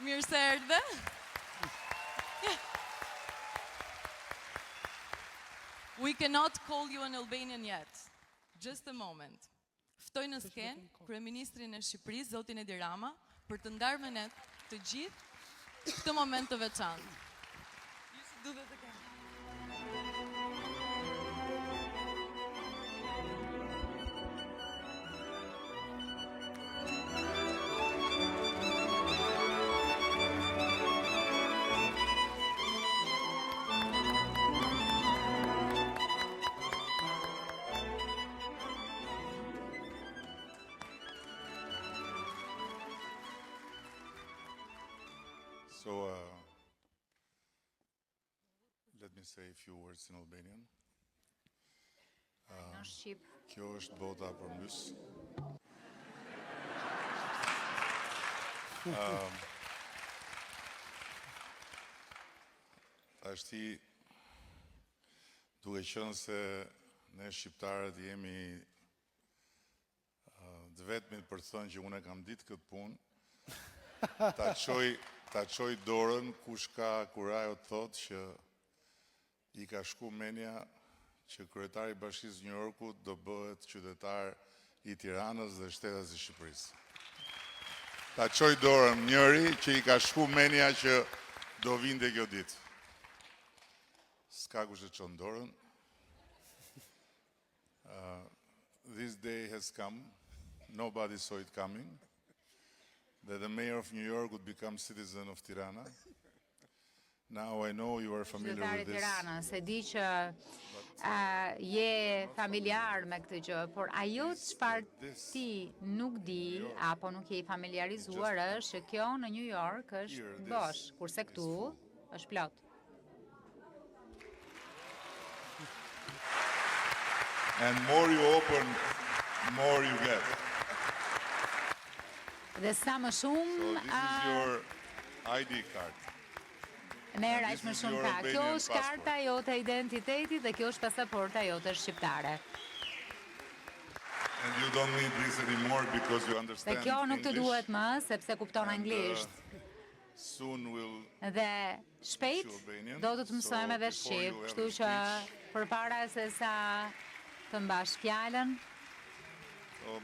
Mirë se erdhe. We cannot call you an Albanian yet. Just a moment. Ftoj në sken Kryeministrin e Shqipërisë, zotin Edi Rama, për të ndarë me ne të gjithë këtë moment të veçantë. Ju si duhet të keni. So, let me say a few words in Albanian. Në Shqip. Kjo është bota për mbys. Tashti, duke qenë se ne shqiptarët jemi të vetmit për të thënë që unë e kam ditë këtë punë, ta qoj dorën kush ka kurajo të thotë që i ka shku menja që kryetari i Bashkisë New Yorkut do bëhet qytetar i Tiranës dhe shtetas i Shqipërisë. Ta qoj dorën njëri që i ka shku menja që do vinte kjo ditë. S'ka kush e qon dorën. This day has come. Nobody saw it coming. That the mayor of New York would become citizen of Tirana. Now I know you are familiar with this. Tirana, se di që je familjar me këtë gjë, por ajo çfarë ti nuk di apo nuk je i familiarizuar është që kjo në New York është bosh, kurse këtu është plot. And more you open, more you get. Dhe sa më shumë So this is your ID card. merr aq më shumë ka. Kjo është karta jote e identitetit dhe kjo është pasaporta jote shqiptare. And you don't need this anymore because you Dhe understand kjo nuk të English. duhet më sepse kupton And, anglisht. Soon we'll Dhe shpejt do të të mësojmë edhe shqip, kështu që përpara se sa të mbash fjalën, So,